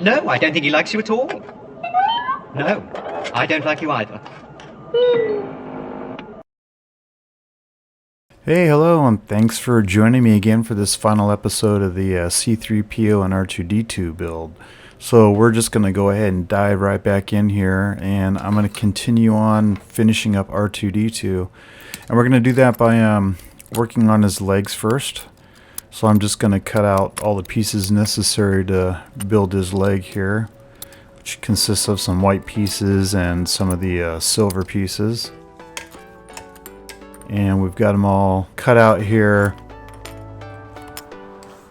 No, I don't think he likes you at all. No, I don't like you either. Hey, hello, and thanks for joining me again for this final episode of the C-3PO and R2-D2 build. So we're just going to go ahead and dive right back in here, and I'm going to continue on finishing up R2-D2. And we're going to do that by working on his legs first. So I'm just going to cut out all the pieces necessary to build his leg here, which consists of some white pieces and some of the silver pieces. And we've got them all cut out here.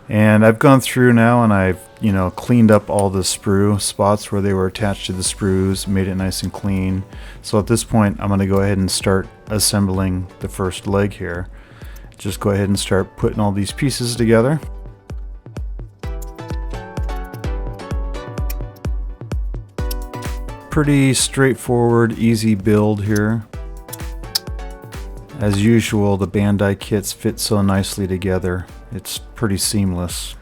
And I've gone through now and I've, cleaned up all the sprue spots where they were attached to the sprues, made it nice and clean. So at this point, I'm going to go ahead and start assembling the first leg here. Just go ahead and start putting all these pieces together. Pretty straightforward, easy build here. As usual, the Bandai kits fit so nicely together. It's pretty seamless.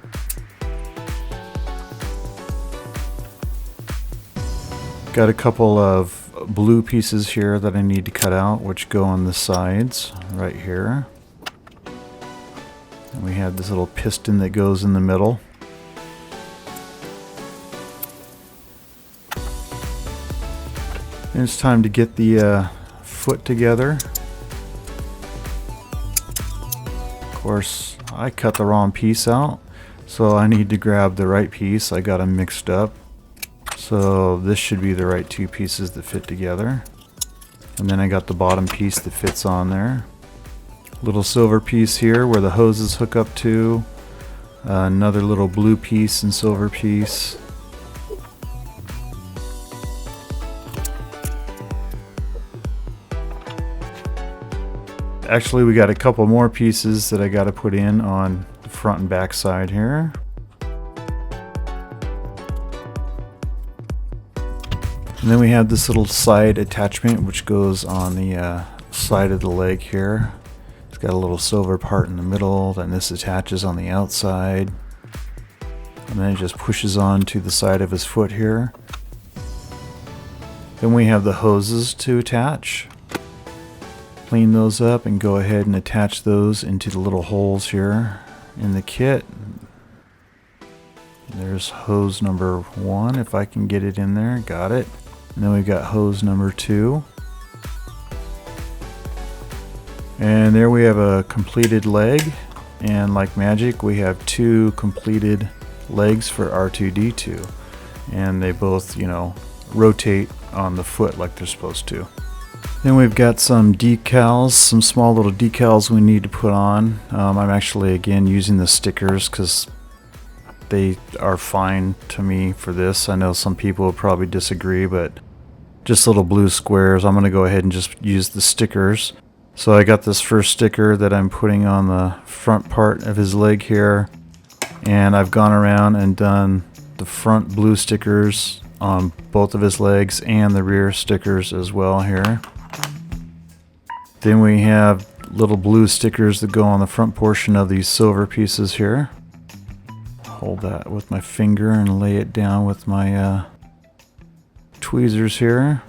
Got a couple of blue pieces here that I need to cut out, which go on the sides right here. And we have this little piston that goes in the middle. And it's time to get the foot together. Of course, I cut the wrong piece out, so I need to grab the right piece. I got them mixed up. So this should be the right two pieces that fit together. And then I got the bottom piece that fits on there. Little silver piece here where the hoses hook up to. Another little blue piece and silver piece. Actually, we got a couple more pieces that I got to put in on the front and back side here. And then we have this little side attachment which goes on the side of the leg here. It's got a little silver part in the middle, then this attaches on the outside. And then it just pushes on to the side of his foot here. Then we have the hoses to attach. Clean those up and go ahead and attach those into the little holes here in the kit. There's hose number 1, if I can get it in there. Got it. And then we've got hose number 2. And there we have a completed leg. And like magic, we have 2 completed legs for R2-D2. And they both, rotate on the foot like they're supposed to. Then we've got some decals, some small little decals we need to put on. I'm actually, again, using the stickers because they are fine to me for this. I know some people will probably disagree, but just little blue squares. I'm going to go ahead and just use the stickers. So I got this first sticker that I'm putting on the front part of his leg here. And I've gone around and done the front blue stickers on both of his legs and the rear stickers as well here. Then we have little blue stickers that go on the front portion of these silver pieces here. Hold that with my finger and lay it down with my tweezers here.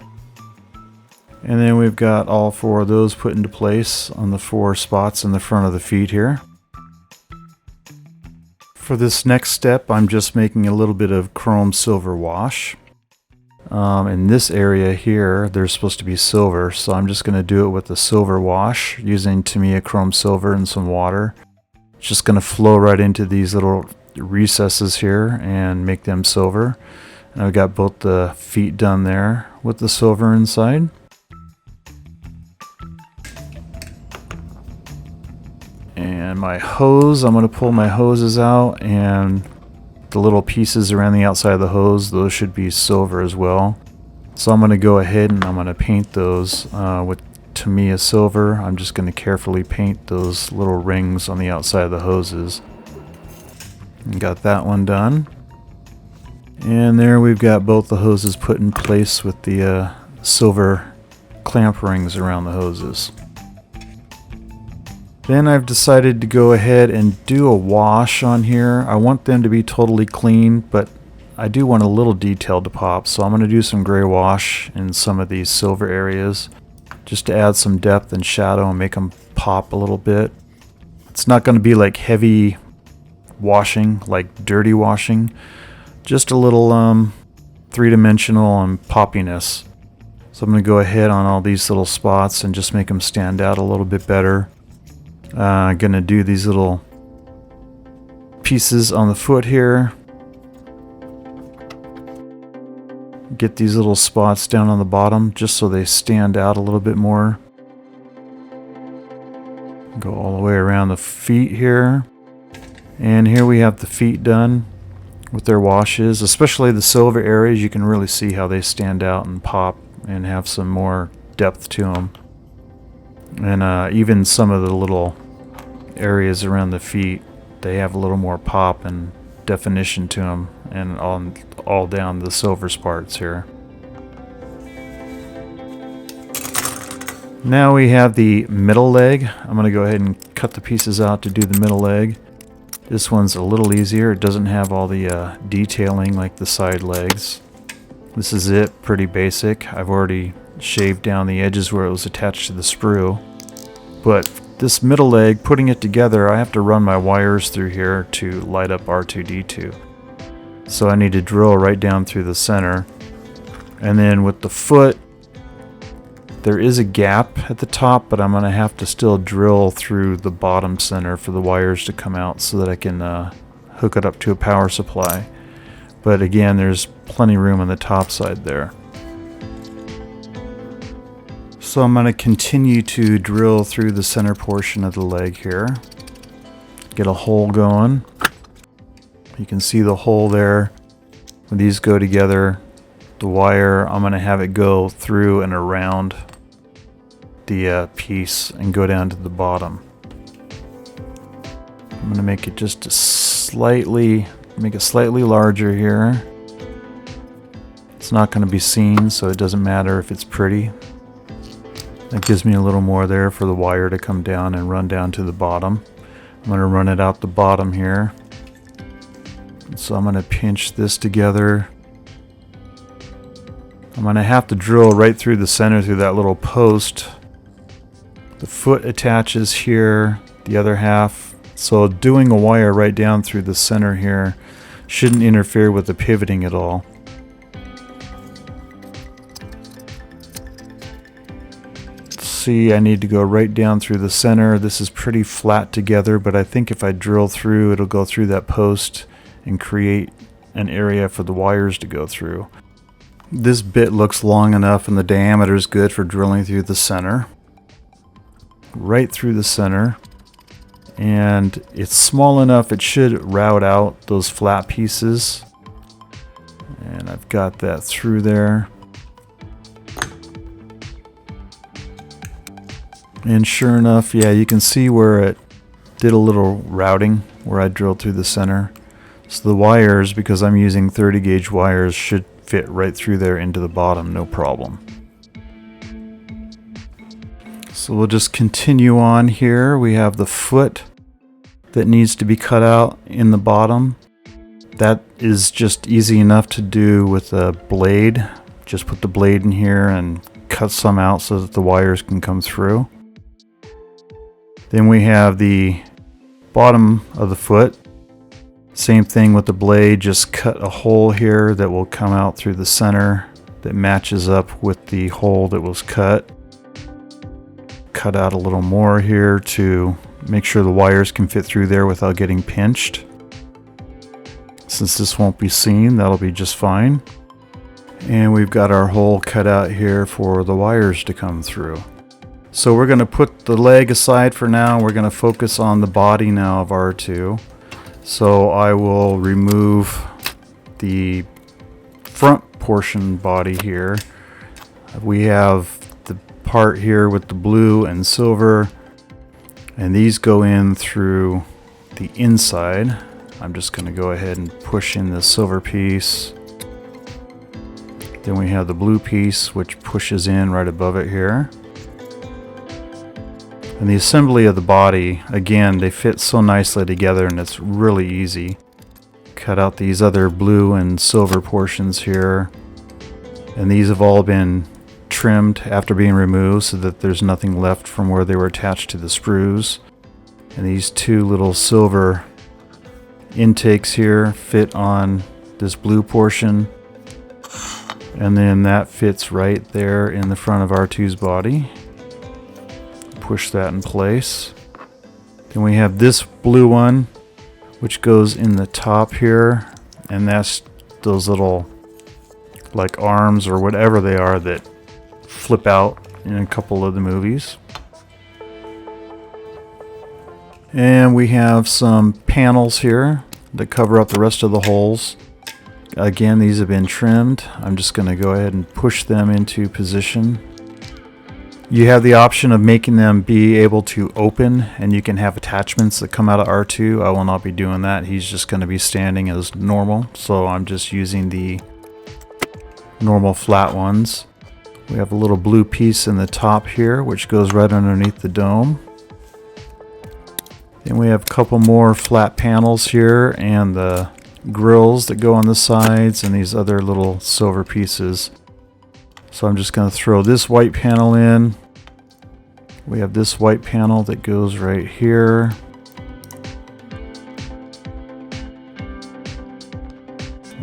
And then we've got all 4 of those put into place on the 4 spots in the front of the feet here. For this next step, I'm just making a little bit of chrome silver wash. In this area here, there's supposed to be silver, so I'm just going to do it with the silver wash using Tamiya chrome silver and some water. It's just going to flow right into these little recesses here and make them silver. And I've got both the feet done there with the silver inside. And my hose, I'm going to pull my hoses out, and the little pieces around the outside of the hose, those should be silver as well. So I'm going to go ahead and I'm going to paint those with Tamiya silver. I'm just going to carefully paint those little rings on the outside of the hoses. And got that one done. And there we've got both the hoses put in place with the silver clamp rings around the hoses. Then I've decided to go ahead and do a wash on here. I want them to be totally clean, but I do want a little detail to pop, so I'm going to do some gray wash in some of these silver areas just to add some depth and shadow and make them pop a little bit. It's not going to be like heavy washing, like dirty washing, just a little three-dimensional and poppiness. So I'm going to go ahead on all these little spots and just make them stand out a little bit better. I'm going to do these little pieces on the foot here. Get these little spots down on the bottom just so they stand out a little bit more. Go all the way around the feet here. And here we have the feet done with their washes, especially the silver areas. You can really see how they stand out and pop and have some more depth to them. And even some of the little areas around the feet, they have a little more pop and definition to them, and all down the silver parts here. Now we have the middle leg. I'm going to go ahead and cut the pieces out to do the middle leg. This one's a little easier. It doesn't have all the detailing like the side legs. This is it, pretty basic. I've already shaved down the edges where it was attached to the sprue. But this middle leg, putting it together, I have to run my wires through here to light up R2-D2. So I need to drill right down through the center. And then with the foot, there is a gap at the top, but I'm going to have to still drill through the bottom center for the wires to come out so that I can hook it up to a power supply. But again, there's plenty of room on the top side there. So I'm going to continue to drill through the center portion of the leg here. Get a hole going. You can see the hole there. When these go together, the wire, I'm going to have it go through and around the piece and go down to the bottom. I'm going to make it just slightly larger here. It's not going to be seen, so it doesn't matter if it's pretty. That gives me a little more there for the wire to come down and run down to the bottom. I'm going to run it out the bottom here. So I'm going to pinch this together. I'm going to have to drill right through the center through that little post. The foot attaches here, the other half. So doing a wire right down through the center here shouldn't interfere with the pivoting at all. See, I need to go right down through the center. This is pretty flat together, but I think if I drill through, it'll go through that post and create an area for the wires to go through. This bit looks long enough and the diameter is good for drilling through the center. Right through the center. And it's small enough it should route out those flat pieces. And I've got that through there. And sure enough, yeah, you can see where it did a little routing where I drilled through the center. So the wires, because I'm using 30 gauge wires, should fit right through there into the bottom, no problem. So we'll just continue on here. We have the foot that needs to be cut out in the bottom. That is just easy enough to do with a blade. Just put the blade in here and cut some out so that the wires can come through. Then we have the bottom of the foot. Same thing with the blade, just cut a hole here that will come out through the center that matches up with the hole that was cut. Cut out a little more here to make sure the wires can fit through there without getting pinched. Since this won't be seen, that'll be just fine. And we've got our hole cut out here for the wires to come through. So we're going to put the leg aside for now. We're going to focus on the body now of R2. So I will remove the front portion body here. We have the part here with the blue and silver, and these go in through the inside. I'm just going to go ahead and push in the silver piece. Then we have the blue piece, which pushes in right above it here. And the assembly of the body, again, they fit so nicely together and it's really easy. cut out these other blue and silver portions here, and these have all been trimmed after being removed so that there's nothing left from where they were attached to the sprues. And these two little silver intakes here fit on this blue portion, and then that fits right there in the front of R2's body. Push that in place. Then we have this blue one which goes in the top here, and that's those little like arms or whatever they are that flip out in a couple of the movies. And we have some panels here that cover up the rest of the holes. Again, these have been trimmed. I'm just going to go ahead and push them into position. You have the option of making them be able to open, and you can have attachments that come out of R2. I will not be doing that. He's just going to be standing as normal, so I'm just using the normal flat ones. We have a little blue piece in the top here which goes right underneath the dome. Then we have a couple more flat panels here and the grills that go on the sides and these other little silver pieces. So I'm just going to throw this white panel in. We have this white panel that goes right here.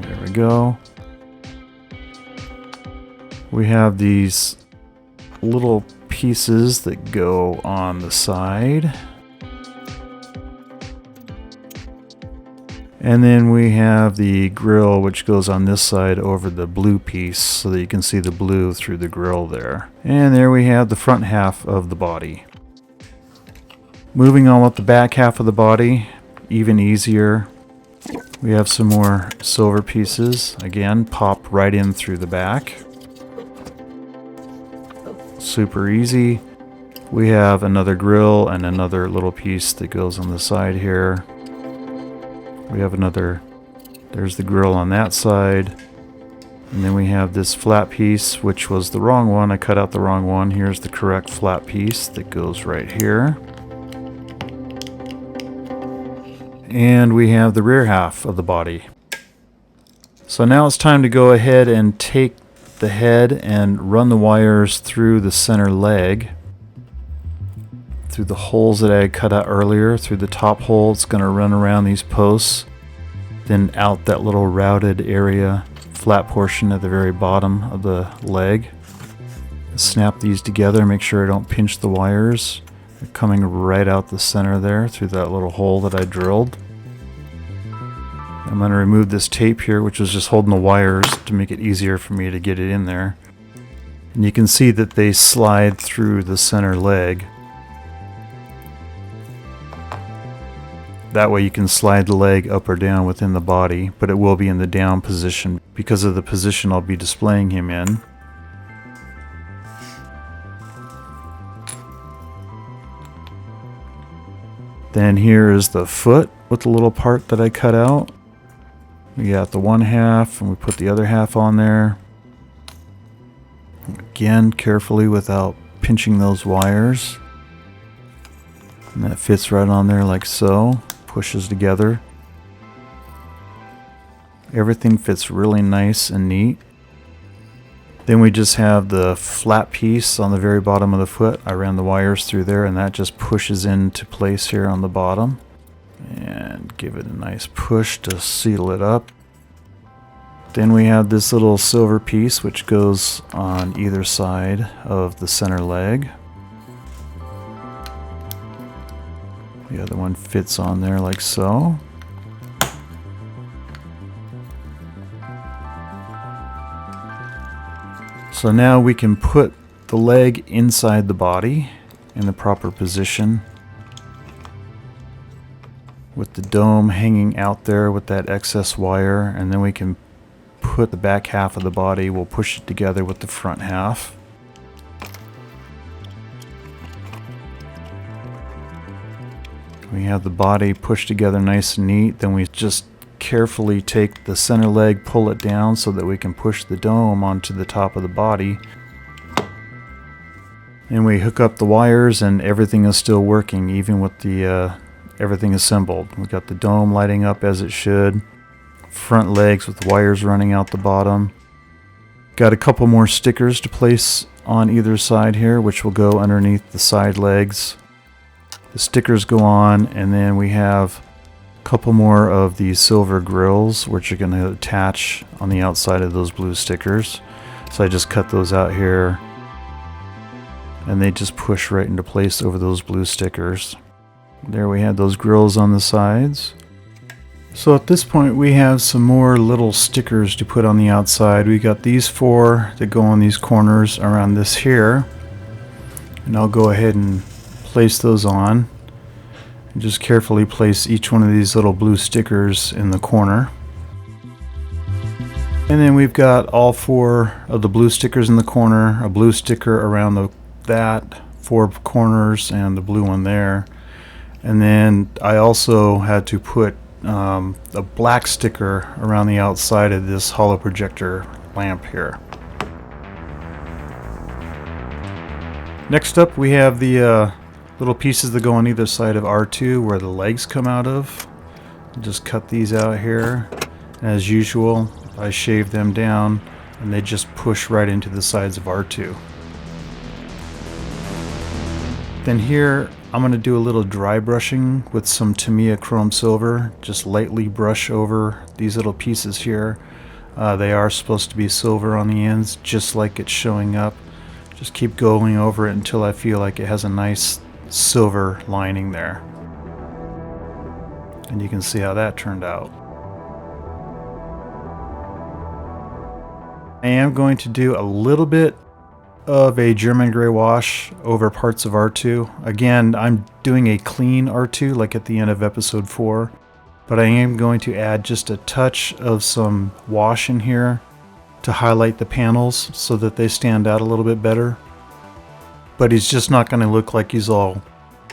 There we go. We have these little pieces that go on the side. And then we have the grill which goes on this side over the blue piece so that you can see the blue through the grill there. And there we have the front half of the body. Moving on with the back half of the body, even easier. We have some more silver pieces, again pop right in through the back. Super easy. We have another grill and another little piece that goes on the side here. We have another, there's the grill on that side. And then we have this flat piece, which was the wrong one. I cut out the wrong one. Here's the correct flat piece that goes right here. And we have the rear half of the body. So now it's time to go ahead and take the head and run the wires through the center leg. Through the holes that I had cut out earlier. Through the top hole, it's going to run around these posts, then out that little routed area, flat portion at the very bottom of the leg. Snap these together, make sure I don't pinch the wires. They're coming right out the center there through that little hole that I drilled. I'm going to remove this tape here, which was just holding the wires to make it easier for me to get it in there. And you can see that they slide through the center leg. That way you can slide the leg up or down within the body, but it will be in the down position because of the position I'll be displaying him in. Then here is the foot with the little part that I cut out. We got the one half and we put the other half on there. Again, carefully without pinching those wires. And that fits right on there like so. Pushes together. Everything fits really nice and neat. Then we just have the flat piece on the very bottom of the foot. I ran the wires through there and that just pushes into place here on the bottom. And give it a nice push to seal it up. Then we have this little silver piece which goes on either side of the center leg. The other one fits on there like so. So now we can put the leg inside the body in the proper position with the dome hanging out there with that excess wire, and then we can put the back half of the body, we'll push it together with the front half. We have the body pushed together nice and neat. Then we just carefully take the center leg, pull it down so that we can push the dome onto the top of the body. And we hook up the wires and everything is still working even with the everything assembled. We got the dome lighting up as it should. front legs with wires running out the bottom. Got a couple more stickers to place on either side here, which will go underneath the side legs. The stickers go on, and then we have a couple more of these silver grills, which are going to attach on the outside of those blue stickers. So I just cut those out here, and they just push right into place over those blue stickers. There we have those grills on the sides. So at this point we have some more little stickers to put on the outside. We got these 4 that go on these corners around this here, and I'll go ahead and place those on. And just carefully place each one of these little blue stickers in the corner. And then we've got all 4 of the blue stickers in the corner, a blue sticker around that 4 corners, and the blue one there. And then I also had to put a black sticker around the outside of this holo projector lamp here. Next up we have the little pieces that go on either side of R2 where the legs come out of. Just cut these out here. As usual, I shave them down and they just push right into the sides of R2. Then here I'm going to do a little dry brushing with some Tamiya chrome silver. Just lightly brush over these little pieces here. They are supposed to be silver on the ends, just like it's showing up. Just keep going over it until I feel like it has a nice silver lining there. And you can see how that turned out. I am going to do a little bit of a German gray wash over parts of R2. Again, I'm doing a clean R2 like at the end of episode 4, but I am going to add just a touch of some wash in here to highlight the panels so that they stand out a little bit better. But he's just not going to look like he's all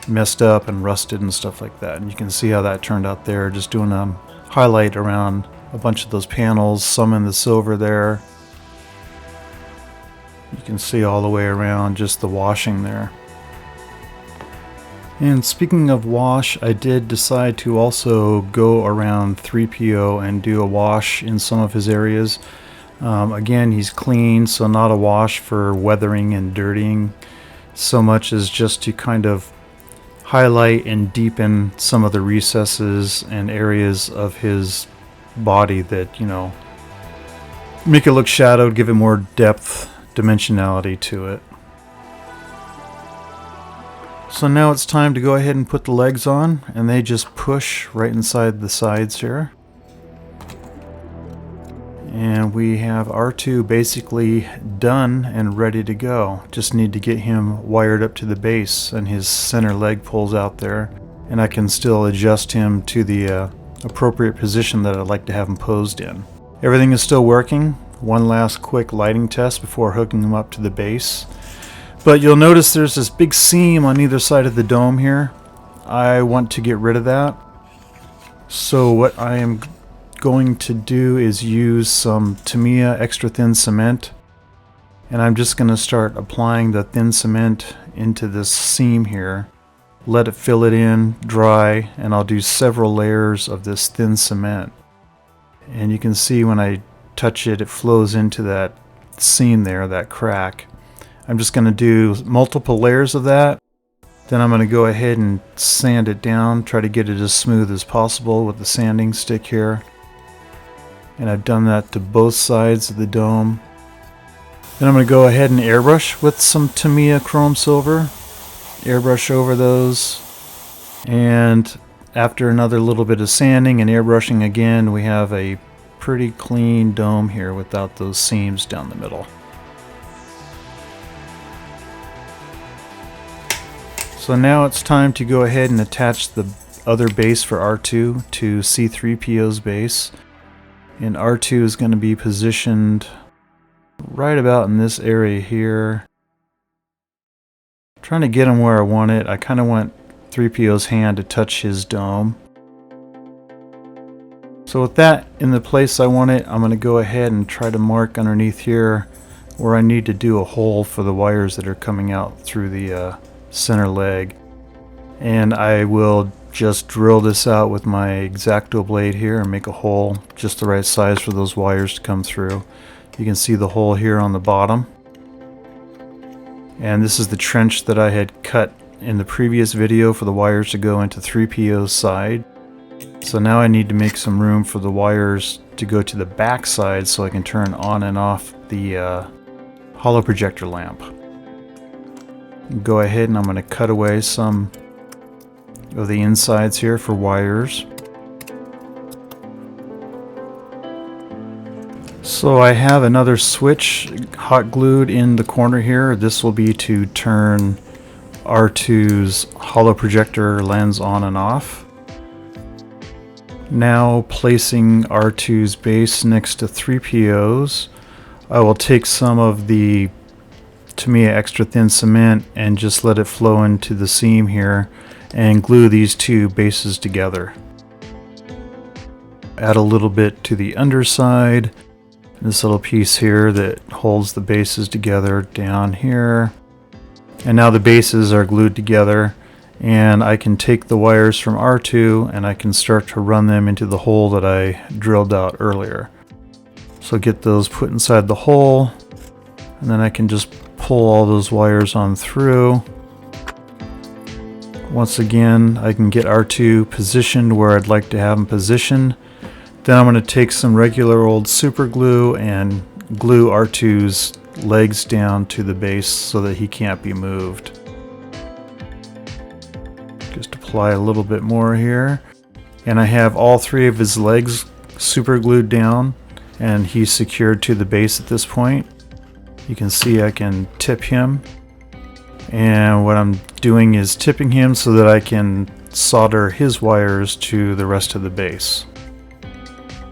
messed up and rusted and stuff like that. And you can see how that turned out there, just doing a highlight around a bunch of those panels, some in the silver there. You can see all the way around just the washing there. And speaking of wash, I did decide to also go around 3PO and do a wash in some of his areas. Again, he's clean, so not a wash for weathering and dirtying so much as just to kind of highlight and deepen some of the recesses and areas of his body that, you know, make it look shadowed, give it more depth, dimensionality to it. So now it's time to go ahead and put the legs on, and they just push right inside the sides here. And we have R2 basically done and ready to go. Just need to get him wired up to the base, and his center leg pulls out there, and I can still adjust him to the appropriate position that I'd like to have him posed in. Everything is still working. One last quick lighting test before hooking him up to the base. But you'll notice there's this big seam on either side of the dome here. I want to get rid of that. So what I am going to do is use some Tamiya extra thin cement. And I'm just going to start applying the thin cement into this seam here. Let it fill it in, dry, and I'll do several layers of this thin cement. And you can see when I touch it, it flows into that seam there, that crack. I'm just going to do multiple layers of that. Then I'm going to go ahead and sand it down, try to get it as smooth as possible with the sanding stick here. And I've done that to both sides of the dome. Then I'm going to go ahead and airbrush with some Tamiya chrome silver. Airbrush over those. And after another little bit of sanding and airbrushing again, we have a pretty clean dome here without those seams down the middle. So now it's time to go ahead and attach the other base for R2 to C-3PO's base. And R2 is going to be positioned right about in this area here. I'm trying to get him where I want it. I kind of want 3PO's hand to touch his dome. So with that in the place I want it, I'm going to go ahead and try to mark underneath here where I need to do a hole for the wires that are coming out through the center leg. And I will just drill this out with my X-Acto blade here and make a hole just the right size for those wires to come through. You can see the hole here on the bottom. And this is the trench that I had cut in the previous video for the wires to go into 3PO's side. So now I need to make some room for the wires to go to the back side so I can turn on and off the holo projector lamp. Go ahead and I'm going to cut away some of the insides here for wires. So I have another switch hot glued in the corner here. This will be to turn R2's holo projector lens on and off. Now placing R2's base next to 3PO's, I will take some of the Tamiya extra thin cement and just let it flow into the seam here and glue these two bases together. Add a little bit to the underside, this little piece here that holds the bases together down here. And now the bases are glued together, and I can take the wires from R2 and I can start to run them into the hole that I drilled out earlier. So get those put inside the hole, and then I can just pull all those wires on through. Once again, I can get R2 positioned where I'd like to have him positioned. Then I'm going to take some regular old super glue and glue R2's legs down to the base so that he can't be moved. Just apply a little bit more here. And I have all three of his legs super glued down, and he's secured to the base at this point. You can see I can tip him. And what I'm doing is tipping him so that I can solder his wires to the rest of the base.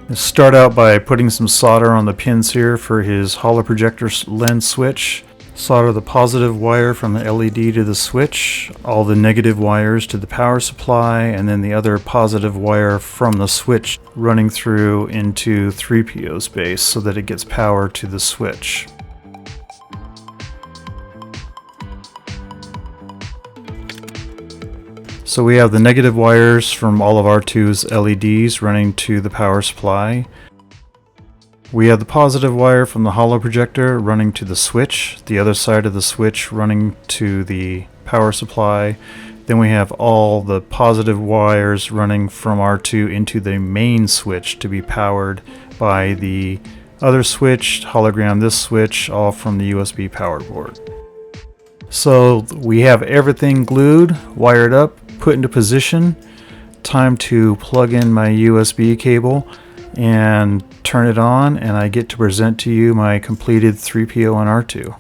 Let's start out by putting some solder on the pins here for his holo projector lens switch. Solder the positive wire from the LED to the switch, all the negative wires to the power supply, and then the other positive wire from the switch running through into 3PO's base so that it gets power to the switch. So we have the negative wires from all of R2's LEDs running to the power supply. We have the positive wire from the holo projector running to the switch, the other side of the switch running to the power supply. Then we have all the positive wires running from R2 into the main switch to be powered by the other switch, hologram this switch, all from the USB power board. So we have everything glued, wired up, put into position. Time to plug in my USB cable and turn it on, and I get to present to you my completed 3PO and R2.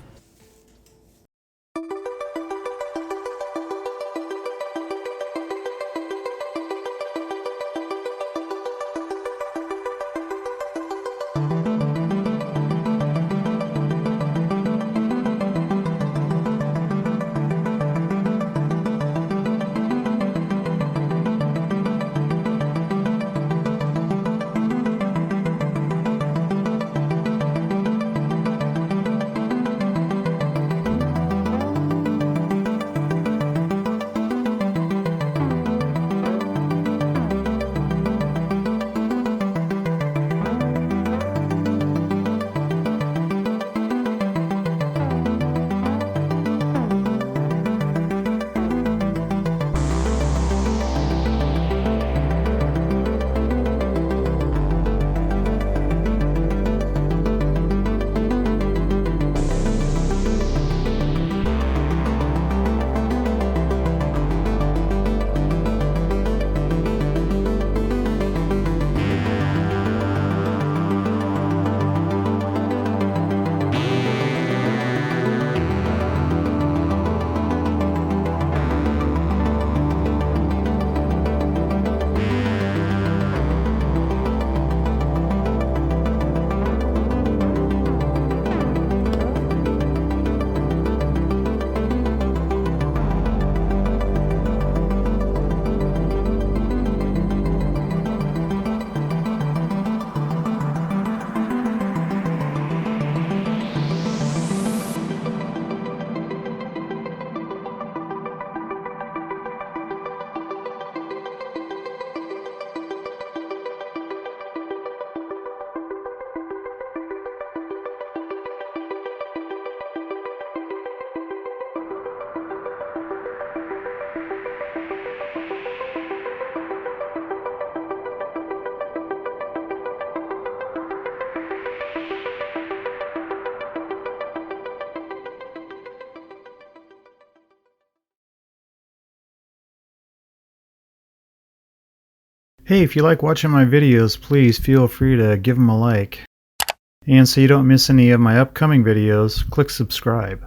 Hey, if you like watching my videos, please feel free to give them a like. And so you don't miss any of my upcoming videos, click subscribe.